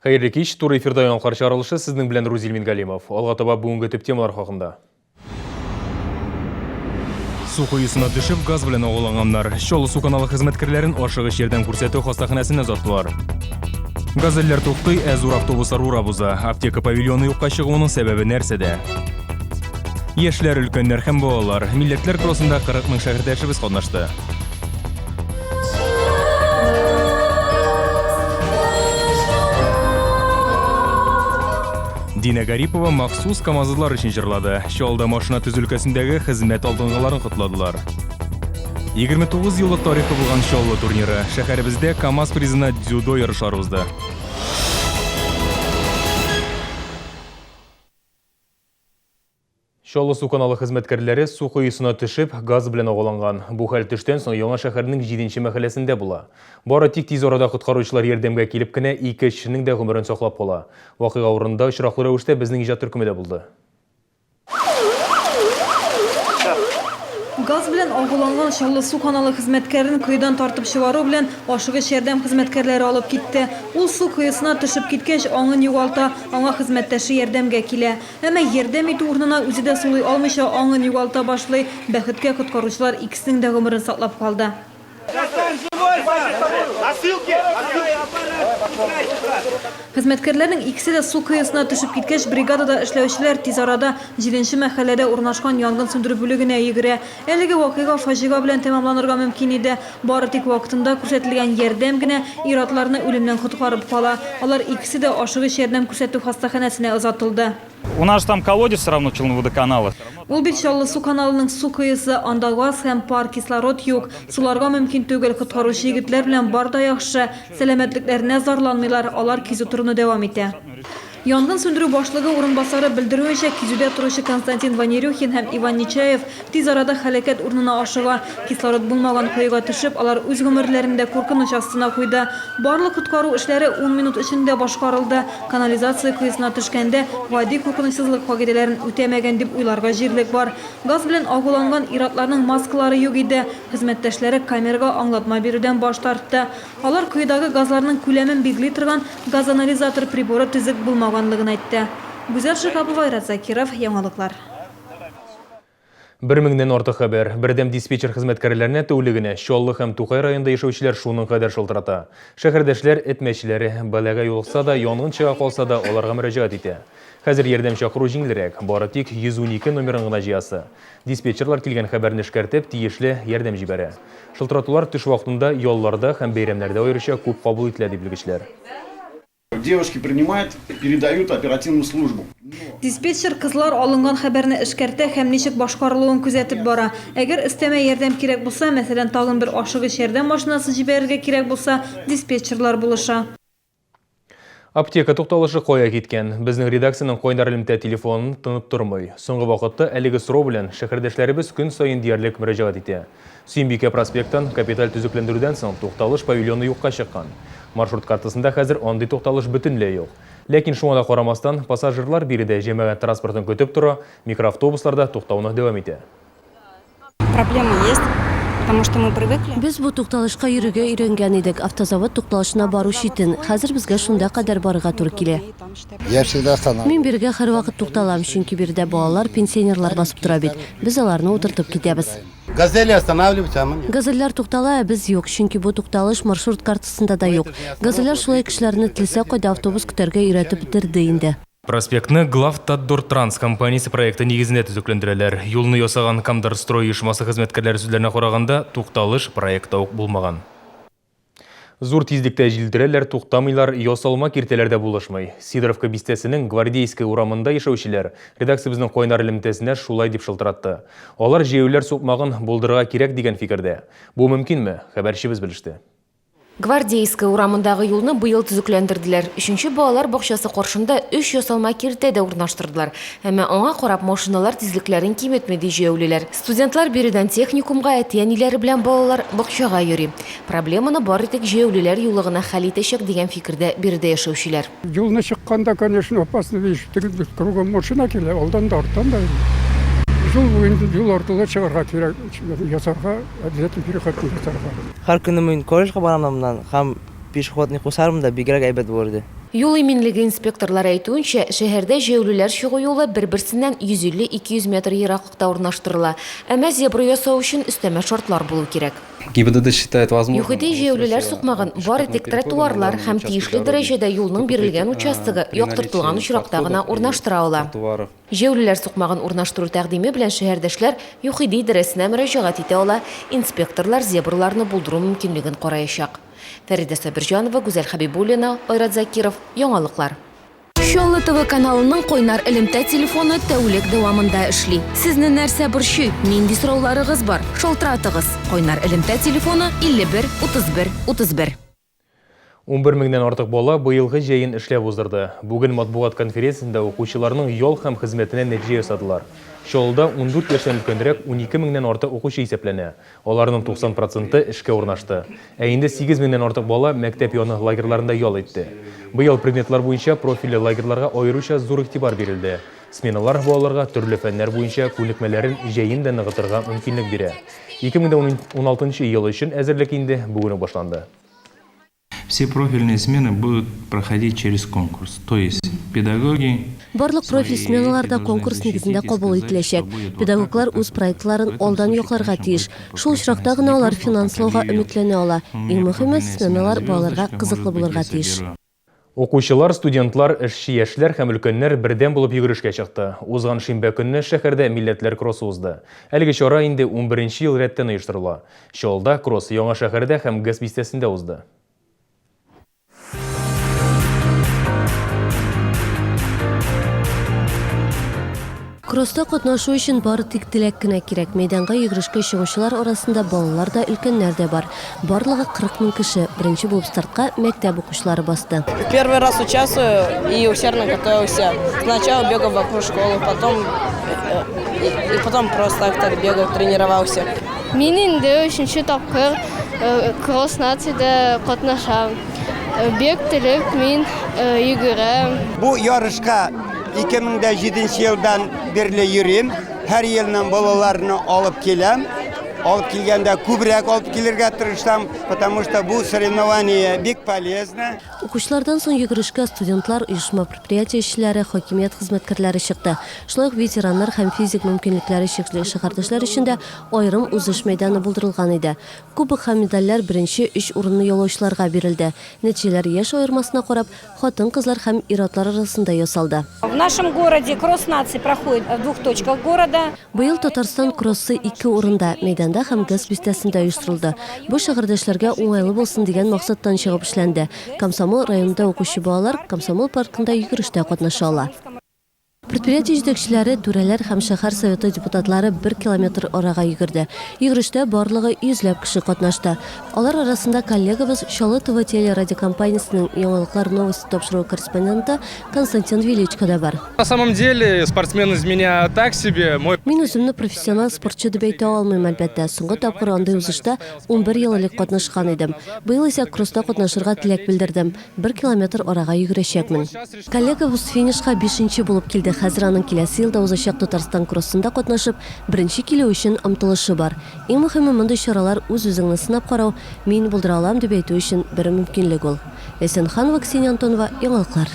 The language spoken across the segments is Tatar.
Хайырлы кеш, тур эфирда яңқар чарылышы сіздің білен Рузил Мингалимов. Алға таба бүгінгі тіп темалар хақында. Су құйысына düşіп, газ білен оғыланғандар. Шолы су каналы қызметкерлерін ашығы жерден көрсету хастаханасына заттылар. Газеллер тоқтай, әзур автобустар урабуза. Аптека павильоны юққа шығуының сәбәбі нәрседе. Ешлер үлкендер һәм балалар. Милләтләр кроссында 40 мың шәһәрдәшебез катнашты. Дина Гарипова махсус камазлар өчен җырлады. Шалда машина төзү өлкәсендәге хезмәт алдынгыларын котладылар. 29 еллык тарихы булган Шаллы турниры. Шәһәребездә КамАЗ призына дзюдо ярышлары узды. Шолы су каналы хезмәткәрләре су құйысына төшеп, газ белән оғыланған. Бу хәл төштән соң яңа шәһәрнең 7-нче мәхәлләсендә була. Бары тик тиз арада коткаручылар ярдәмгә килеп кенә 2 кешенең дә гомерен саклап кала. Вакыйга урынында очраклы рәвештә безнең иҗат төркеме дә булды. Газ белән агуланган Шаллы су каналы хезмәткәрен көйдән тартып чыгару белән ашыгыч ярдәм хезмәткәрләре алып китте. Ул су кыйсына төшеп киткәч, аңын югалта, аңа хезмәттәше ярдәмгә килә. Әмма ярдәм итү урынына үзе дә сулый алмыйча аңын югалта башлый. Бәхеткә коткаручылар икесенең дә гомерен саклап калды. Хезмәткәрләрнең икесе дә су кыйсына төшеп киткәч, бригадада эшләүчеләр тиз арада 7-нче мәхәлләдә урнашкан янгын сүндерү бүлегенә йөгерә. Әлеге вакыйга фаҗига белән тәмамланырга мөмкин иде. Бары тик вакытында күрсәтелгән ярдәм генә ир-атларны үлемнән коткарып кала. Алар икесе дә ашыгыч ярдәм күрсәтү хастаханәсенә озатылды. У нас там колодец все равно Челнводоканала. Ул бит Шаллы су каналының су кыйсы, анда газ һәм пар, кислород юк. Суларга мөмкин түгел, коткаручы егетләр белән бар да яхшы. Сәламәтлекләренә зарланмыйлар, алар кизү турыны дәвам итә. Янгын сөндерү башлыгы урынбасары белдерүенчә, кизүдә торучы Константин Ванерюхин һәм Иван Нечаев тиз арада хәлакәт урынына ашыга. Кислород булмаган койга төшеп, алар үз гомерләрендә куркыныч астына куйды. Барлык коткару эшләре 10 минут эчендә башкарылды. Канализация кыйсына төшкәндә гади куркынычсызлык кагыйдәләрен үтәмәгән дип уйларга җирлек бар. Газ белән агуланган ир-атларның маскалары юк иде. Хезмәттәшләре камерага аңлатма бирүдән баш тартты. Алар кыйдагы газларның күләмен билгели торган газанализатор приборы төзек булмаганлыгын әйтте. Гүзәл Шихапова, Айрат Закиров, яңалыклар. 1000-дән артык хәбәр. Бердәм диспетчер хезмәткәрләренә тәүлегенә Шаллы һәм Тукай районында яшәүчеләр шуның кадәр шылтырата. Шәһәрдәшләр этмәчләре балага юлыкса да, янгын чыга калса да, аларга мөрәҗәгать итә. Хәзер ярдәм чакыру җиңелрәк, бары тик 112 номерын гына җыясы. Диспетчерлар килгән хәбәрне эшкәртеп, тиешле ярдәм җибәрә. Шылтыратулар төш вакытында ялларда һәм бәйрәмнәрдә аеруча күп кабул ителә дип белгечләр. Девушки принимают, передают оперативную службу. Диспетчер кызлар алынган хәбәрне эшкәртә һәм ничек башкарылуын күзәтеп бара. Әгәр өстәмә ярдәм кирәк булса, мәсәлән, тагын бер ашыгыч ярдәм машинасы җибәрергә кирәк булса, диспетчерлар булыша. Аптека тукталышы кая киткән. Безнең редакциянең Койдар элемтә телефонын тынып тормый. Соңгы вакытта әлеге сорау белән шәһәрдәшләребез көн саен диярлек мөрәҗәгать итә. Сөембикә проспекттан капиталь төзекләндерүдән соң тукталыш павильоны юкка чыккан. Маршрут картасында хәзер андый тукталыш бөтенләй юк. Ләкин шуңа да карамастан, пассажирлар биредә җәмәгать транспортын көтеп тора, микроавтобусларда туктауны дәвам итә. Проблема есть. Потому что мы привыкли. Без бу тукталышка йөрергә өйрәнгән идек. Автозавод тукталышына бару читен. Хәзер безгә шунда кадәр барырга туры килә. Мин биргә һәр вакыт тукталам, чөнки биредә балалар, пенсионерлар басып тора бит. Без аларны утыртып китәбез. Газельләр туктала, ә без юк, чөнки бу тукталыш маршрут картасында да юк. Газельләр шулай кешеләрне телсә кайда автобус көтәргә өйрәтеп бетерде инде. Проспектны Главтаддортранс компаниясе проекты нигезендә төзекләндерәләр. Юлны ясаган Камдарстрой оешмасы хезмәткәрләре сүзләренә караганда, тукталыш проектта ук булмаган. Зур тизлектә җилдерәләр, туктамыйлар, ясалма киртәләрдә булышмый. Сидоровка бистәсенең Гвардейская урамында яшәүчеләр редакциябезнең Койнар элемтәсенә шулай дип шылтыратты. Алар җәяүләр сукмагын булдырырга кирәк дигән фикердә. Бу мөмкинме? Хәбәрчебез белеште. Гвардейская урамындагы юлны быел төзекләндерделәр. 3нче балалар бакчасы каршында 3 ясалма киртә дә урнаштырдылар. Әмма аңа карап машиналар тизлекләрен киметми ди җәяүлеләр. Студентлар биредән техникумга, әти-әниләре белән балалар бакчага йөри. Проблеманы бары тик җәяүлеләр юлыгына хәл итәчәк дигән фикердә биредә яшәүчеләр. Юлны чыкканда, конечно, опасно, видишь, кругом машина килә, алдан да арттан да. Юл артылы чыгарга кирәк, ясарга, обязательно переход ясарга. Һәр көнне мин колледжга барамнан һәм пешеходный кусарым да бигрәк әйбәт булды. Юл именлігі инспекторлар әйтуінше, шәһәрдә җәүлеләр чыгу юлы бір-бірсінен 150-200 метр ераклыкта урнаштырыла. Әмма зебра ясау өчен өстәмә шартлар булу кирәк. ГИБДД считает возможным. Юхиде җәүлеләр сукмаган бары тик тротуарлар һәм тиешле дәрәҗәдә юлның бирелгән участогы яктыртылган очракта гына урнаштыра ала. Җәүлеләр сукмаган урнаштыру тәкъдиме белән шәһәрдәшләр Юхиде идарәсенә мөрәҗәгать итә ала, инспекторлар зебрларны булдыру мөмкинлеген караячак. Фәридә Сабирҗанова, Гүзәл Хәбибуллина, Айрат Закиров, Яңалыклар. Шоллы ТВ каналының Койнар элемтә телефоны тәүлек дәвамында эшли. Сезне нәрсә борчый? Нинди сорауларыгыз бар? Шалтыратыгыз. Койнар элемтә телефоны 51 31 31. 11 меңнән артык бала быелгы җәен эшләп уздырды. Бүген матбугат конференциясендә укучыларның ял һәм хезмәтенә нәтиҗә ясадылар. Шолда 14 яшьтән өлкәнрәк 12 меңнән артык укучы исәпләнә. Аларның 90% эшкә урнашты. Ә инде 8 меңнән артык бала мәктәп яны лагерьларында ял итте. Быел предметлар буенча профильле лагерьларга аеруча зур игътибар бирелде. Сменалар балаларга төрле фәннәр буенча күнекмәләрен җәен дә ныгытырга мөмкинлек бирә. 2016 ел өчен әзерлек инде бүген башланды. Все профильные смены будут проходить через конкурс, то есть педагоги. Барлык профиль сменаларда конкурс нигезендә кабул ителәчәк. Педагоглар үз проектларын алдан якларга тиеш. Шул очракта гына алар финанслауга өметләнә ала. Иң мөһиме сменалар балаларга кызыклы булырга тиеш. Укучылар, студентлар, эшче яшьләр һәм өлкәннәр бердәм булып йөгерешкә чыкты. Узган шимбә көнне шәһәрдә милләтләр кроссы узды. Әлеге чара инде 11нче ел рәттән оештырыла. Шолда кросс Яңа шәһәрдә һәм ГЭС бистәсендә узды. Кросста катнашу өчен бары тик теләк кенә кирәк. Мәйданга йөгерешкә чыгучылар арасында балалар да, өлкәннәр дә бар. Барлыгы 40 мең кеше. Беренче булып стартка мәктәп укучылары басты. Первый раз участвую и усердно готовился. Сначала бегал вокруг школы, потом просто так бегал, тренировался. Мин инде 3нче тапкыр кросс нацияда катнашам. Бег телеп мин йөгерәм. Бу ярышка 2007 елдан берле йөрим. Һәр елның балаларны алып келәм. Алып килгәндә күбрәк алып килергә тырышам, потому что бу соревнование бик полезно. Укучылардан соң йөгерешкә студентлар, оешма предприятие эшчеләре, хакимият хезмәткәрләре чыкты. Шулай ук ветераннар һәм физик мөмкинлекләре чикле шәһәрдәшләр өчен дә аерым узыш мәйданы булдырылган иде. Кубок һәм медальләр беренче 3 урынны яулаучыларга бирелде. Нәтиҗәләр яшь аермасына карап, хатын-кызлар һәм ир-атлар арасында ясалды. В нашем городе кросс нации проходит в 2 точках города. Быел Татарстан кроссы 2 урында мәйданда һәм ГЭС бистәсендә оештырылды. Бу шәһәрдәшләргә уңайлы булсын дигән максаттан чыгып эшләнде. Комсомол районында укучы балалар Комсомол паркында йөгерештә катнаша ала. Предприятие җитәкчеләре, түрәләр һәм шәһәр советы депутатлары 1 километр арага йөгерде. Йөгерештә барлыгы 100ләп кеше катнашты. Алар арасында коллегабыз Шоллы ТВ телерадиокомпаниясенең Яңалыклар новости тапшыру корреспонденты Константин Величко да бар. На самом деле спортсмен из меня так себе. Мин үземне профессионал спортчы дип әйтә алмыйм, әлбәттә. Соңгы тапкыр андый узышта 11 ел элек катнашкан идем. Быел исә кросста катнашырга теләк белдердем. 1 километр арага йөгерәчәкмен. Коллегабыз финишка 5нче булып килде. Хәзер аның киләсе елда узачак Татарстан кроссында катнашып, беренче килү өчен омтылышы бар. Иң мөһиме мондый чаралар үз-үзеңне сынап карау, мин булдыра алам дип әйтү өчен бер мөмкинлек ул. Әсенханова, Ксения Антонова, Яңалыклар.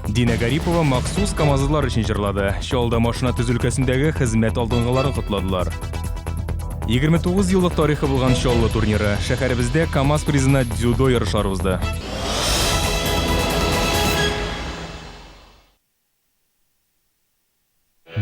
Дина Гарипова махсус КамАЗлар өчен җырлады. Шолда машина төзелкәсендәге хезмәт алдынгыларын кутладылар. 29 еллык тарихы булган Шоллы турниры. Шәһәребездә КамАЗ призына дзюдо ярышлары узды.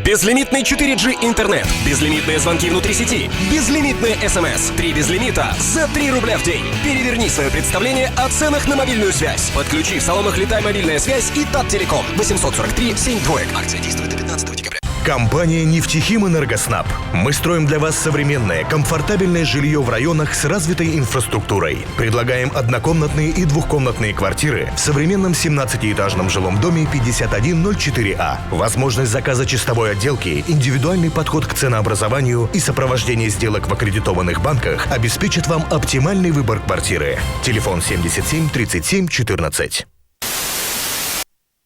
Безлимитный 4G интернет, безлимитные звонки внутри сети, безлимитные СМС, 3 безлимита за 3 рубля в день. Переверни свое представление о ценах на мобильную связь. Подключи в салонах «Летай мобильная связь» и ТАТ-Телеком 843 72. Акция действует до 15 декабря. Компания «Нефтехим Энергоснаб». Мы строим для вас современное, комфортабельное жилье в районах с развитой инфраструктурой. Предлагаем однокомнатные и двухкомнатные квартиры в современном 17-этажном жилом доме 5104А. Возможность заказа чистовой отделки, индивидуальный подход к ценообразованию и сопровождение сделок в аккредитованных банках обеспечат вам оптимальный выбор квартиры. Телефон 77 37 14.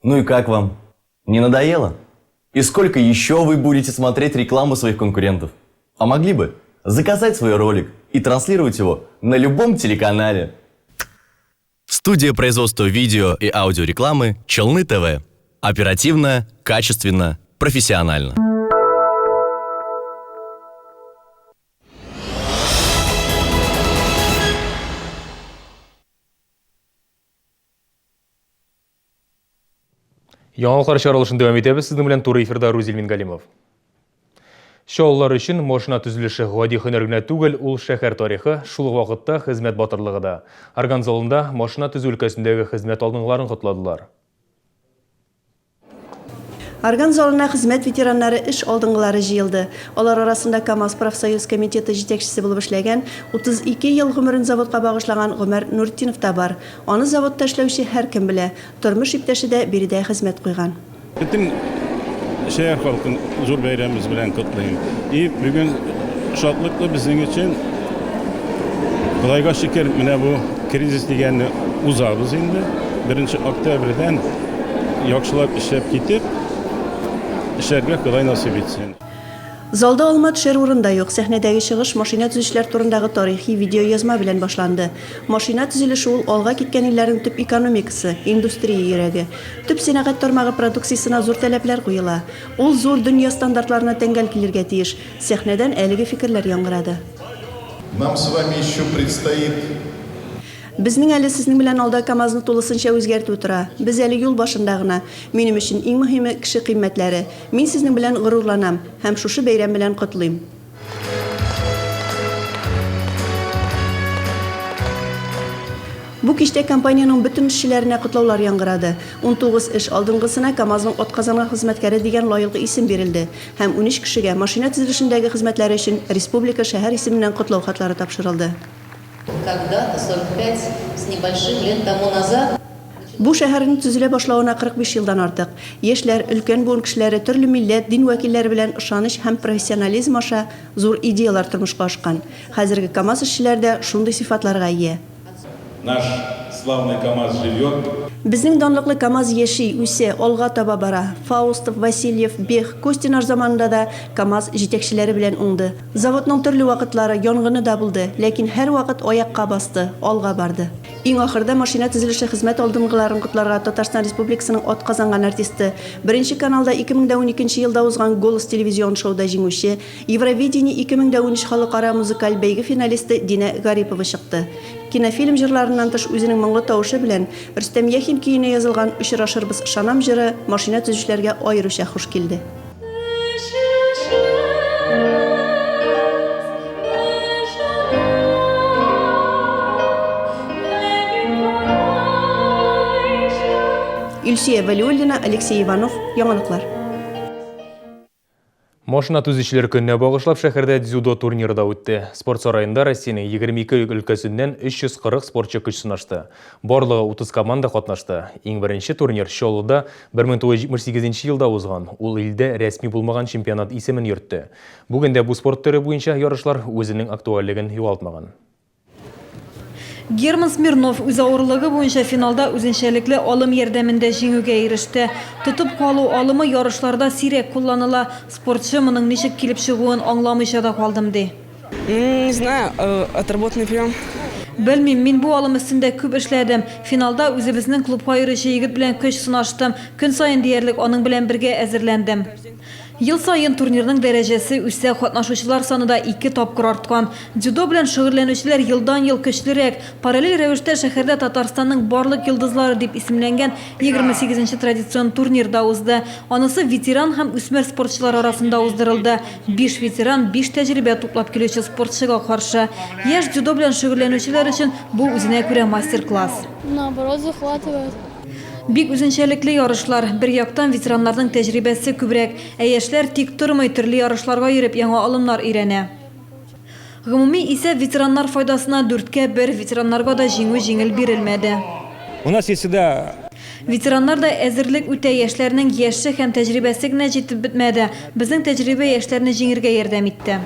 Ну и как вам? Не надоело? И сколько еще вы будете смотреть рекламу своих конкурентов? А могли бы заказать свой ролик и транслировать его на любом телеканале. Студия производства видео и аудиорекламы «Челны ТВ». Оперативно, качественно, профессионально. Яңалықтар шығарылышын дәуам етебіз. Сіздің білен туры эфирда Рузель Мингалимов. Шоулар үшін машина түзіліші ғади хөнәргенә түгел, ул шәһәр тарихы, шул вакытта хезмәт батырлыгы да. Арган залында машина төзү өлкәсендәге хезмәт алдыңгыларын котладылар. Арган залына хезмәт ветераннары эш алдыңгылары җыелды. Алар арасында КАМАЗ профсоюз комитеты җитәкчесе булып эшләгән, 32 ел гомерен заводка багышлаган Гомәр Нуртдинов та бар. Аны заводта эшләүче һәркем белә. Тормыш иптәше дә биредә хезмәт куйган. Şehir halkın zor bayramımız bilen kutlayın. Bugün şartlıklı bizim için Kudayga şeker bu kriz diyenini uzağız indi. 1 Oktyabir'den yakşılap işlep gidip işlerge Kuday nasip etsin. Залда алма төшәр урында юк. Сәхнәдәге чыгыш машина төзүчеләр турындагы тарихи видео язма белән башланды. Машина төзелеше ул алга киткән илләрнең төп экономикасы, индустрия йөрәге. Төп сәнәгать тармагы продукциясына зур таләпләр куела. Ул зур дөнья стандартларына тәңгәл килергә тиеш. Сәхнәдән әлеге фикерләр яңгырады. Нам с вами еще предстоит Безнең әле сезнең белән алда КАМАЗны тулысынча үзгәртү тора. Без әле юл башында гына. Минем өчен иң мөһиме кеше кыйммәтләре. Мин сезнең белән горурланам һәм шушы бәйрәм белән котлыйм. Бу кичтә компаниянең бөтен эшчеләренә котлаулар яңгырады. 19 эш алдынгысына КАМАЗның атказанган хезмәткәре дигән лаеклы исем бирелде һәм 13 кешегә машина төзелешендәге хезмәтләре өчен республика шәһәр исеменнән котлау хатлары тапшырылды. Когда-то 45 с небольшим лет тому назад Бу шәһәрнең төзелә башлауына 45 елдан артык. Яшьләр, өлкән буын кешеләре, төрле милләт, дин вәкилләре белән ышаныч һәм профессионализм аша зур идеялар тормышка ашкан. Хәзерге КАМАЗ эшчеләре дә шундый сыйфатларга ия. Наш славный КАМАЗ живет. Безнең данлыклы КАМАЗ яши, үсә, алга таба бара. Фаустов, Васильев, Бех, Костинар заманында да КАМАЗ җитәкчеләре белән уңды. Заводның төрле вакытлары янгыны да булды, ләкин һәр вакыт аякка басты, алга барды. Иң ахырда машина төзелеше хезмәт алдынгыларын котларга Татарстан Республикасының атказанган артисты, 1 каналда 2012 елда узган Голос телевизион шоуда җиңүче, Евровидение 2013 халыкара музыкаль бәйге финалисты Динә Гарипова чыкты. Кинофильм җырларыннан тыш үзенең моңлы тавышы белән Рөстәм Яхин көенә язылган "Очрашырбыз ышанам" җыры машина төзүчеләргә аеруча хуш килде. Илсия Валиуллина, Алексей Иванов, Яңалыклар. Машина төзүчеләр көненә багышлап шәһәрдә дзюдо турниры да үтте. Спорт сараенда Россиянең 22 өлкәсеннән 340 спортчы көч сынашты. Барлыгы 30 команда катнашты. Иң беренче турнир Чаллыда 1978 елда узган. Ул илдә рәсми булмаган чемпионат исемен йөртте. Бүгендә бу спорт төре буенча ярышлар үзенең актуальлеген югалтмаган. Герман Смирнов үз авырлыгы буенча финалда үзенчәлекле алым ярдәмендә җиңүгә иреште. Тотып калу алымы ярышларда сирәк кулланыла. Спортчы моның ничек килеп чыгуын аңламыйча да калдым ди. Не знаю, отработанный прием. Белмим, мин бу алым өстендә күп эшләдем. Финалда үзебезнең клубка йөрүче егет белән көч сынаштым. Көн саен диярлек аның белән бергә әзерләндем. Ел сайын турнирның дәрәҗәсе үсә, катнашучылар саны да 2 тапкыр арткан. Дзюдо белән шөгыльләнүчеләр елдан-ел көчлерәк. Параллель рәвештә шәһәрдә Татарстанның барлык йолдызлары дип исемләнгән 28-нче традицион турнирда узды. Анысы ветеран һәм үсмер спортчылар арасында уздырылды. 5 ветеран, 5 тәҗрибә туплап килүче спортчыга каршы. Яшь дзюдо белән шөгыльләнүчеләр өчен бу үзенә күрә мастер-класс. Наоборот, захватывает. Бик үзенчәлекле ярышлар. Бер яктан ветераннарның тәҗрибәсе күбрәк, ә яшьләр тик тормый төрле ярышларга йөреп яңа алымнар өйрәнә. Гомуми исә ветераннар файдасына 4-1 ветераннарга да җиңү җиңел бирелмәде. У нас есть всегда Ветераннар да әзерлек үтә, яшьләрнең яше һәм тәҗрибәсе генә җитеп бетмәде. Безнең тәҗрибә яшьләрне җиңергә ярдәм итте.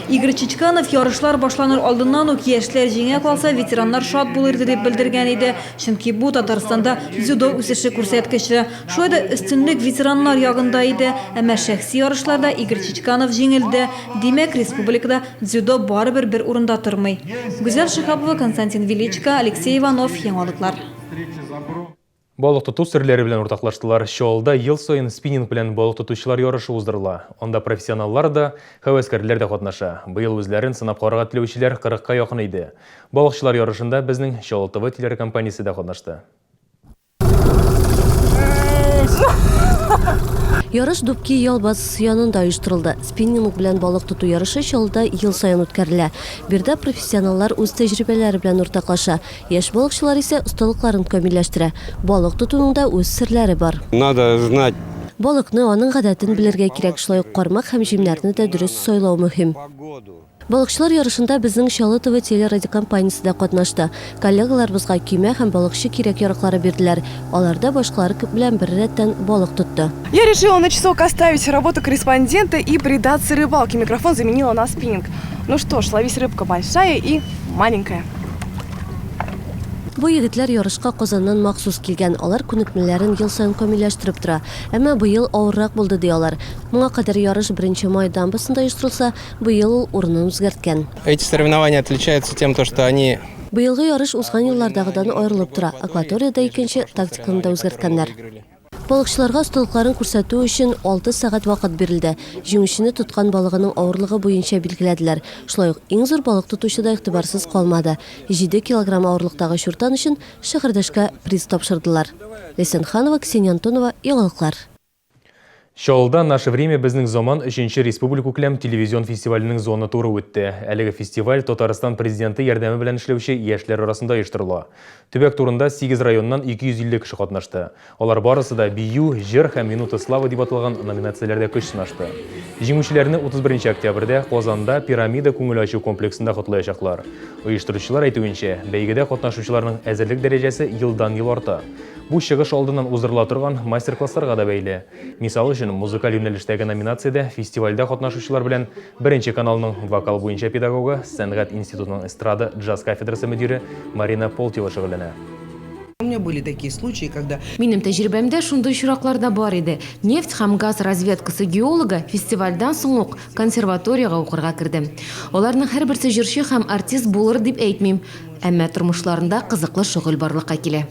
Игорь Чичканов ярышлар башланыр алдыннан ук яшьләр җиңә калса ветераннар шат булыр дип белдергән иде. Чөнки бу Татарстанда дзюдо үсеше күрсәткече. Шулай да өстенлек ветераннар ягында иде. Әмма шәхси ярышларда Игорь Чичканов җиңелде. Димәк, республикада дзюдо барыбер бер урында тормый. Гүзәл Шихапова, Константин Величко, Алексей Иванов, Яңалыклар. Балык тоту серләре белән уртаклаштылар. Шоалда ел сайын спиннинг белән балык тотучылар ярышы уздырыла. Анда профессионаллар да, һәвәскәрләр дә катнаша. Быел үзләрен сынап карарга теләүчеләр 40-ка якын иде. Балыкчылар ярышында безнең Шоал ТВ телекомпаниясе дә катнашты. Ярыш Дубки ял базасы янында оештырылды. Спиннинг белән балык тоту ярышы Шоалда ел сайын үткәрелә. Бирдә профессионаллар үз тәҗрибәләре белән уртаклаша. Яшь балыкчылар исә осталыкларын камилләштерә. Балык тотуның да үз серләре бар. Надо знать. Балыкны аның гадәтен белергә кирәк, шулай ук кармак һәм җимнәрне дә дөрес сайлау мөһим. Балыкчылар ярышында безнең Шоал ТВ телерадиокомпаниясе дә катнашты. Коллегаларыбызга көймә һәм балыкчы кирәк ярыклары бирделәр. Аларда башкалары белән бер рәттән балык тотты. Я решила на часок оставить работу корреспондента и предаться рыбалке. Микрофон заменила на спиннинг. Ну что ж, ловись рыбка большая и маленькая. Бу егетләр ярышка Казаннан махсус килгән. Алар күнекмәләрен ел сайын камилләштереп тора. Әмма быел авыррак булды ди алар. Моңа кадәр ярыш 1 май дамбасында оештырылса, быел ул урынын үзгәрткән. Эти соревнования отличаются тем, что они... Быелгы ярыш узган еллардагыдан аерылып тора. Акваториядә икенче тактиканы да үзгәрткәннәр. Балыкчыларга осталыкларын күрсәтү өчен 6 сәгать вакыт бирелде. Җиңүчене тоткан балыгының авырлыгы буенча билгеләделәр. Шулай ук иң зур балык тотучы да игътибарсыз калмады. 7 килограмм авырлыктагы шуртан өчен шәһәрдәшкә приз тапшырдылар. Лесенханова, Ксения Антонова, Яңалыклар. Шоалда «Наше время» безнең заман 3-нче республика күләм телевизион фестиваленең зона туры үтте. Әлеге фестиваль Татарстан президенты ярдәме белән эшләүче яшьләр арасында оештырыла. Төбәк турында 8 районнан 250 кеше катнашты. Алар барысы да бию, җыр һәм минута славы дип аталган номинацияләрдә көч сынашты. Җиңүчеләрне 31 октябрьдә Казанда пирамида күңел ачу комплексында котлаячаклар. Оештыручылар әйтүенчә, бәйгедә катнашучыларның әзерлек дәрәҗәсе елдан-ел арта. Бу чыгыш алдыннан уздырыла торган мастер-классларга да бәйле. Мисал өчен, музыкаль юнәлештәге номинациядә фестивальдә катнашучылар белән 1 каналның вокал буенча педагогы, Сәнгать институтының эстрада джаз кафедрасы мөдире Марина Полтева шөгыльләнә. У меня были такие случаи, когда... Минем тәҗрибәмдә шундый очраклар да бар иде. Нефть һәм газ разведкасы геологы фестивальдән соң ук консерваторияга укырга керде. Аларның һәрберсе җырчы һәм артист булыр дип әйтмим, әмма тормышларында кызыклы шөгыль барлыкка килә.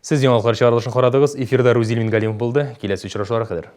Сез яңалыклар чыгарылышын карадыгыз. Эфирда Рузил Мингалимов булды. Киләсе очрашуларга кадәр.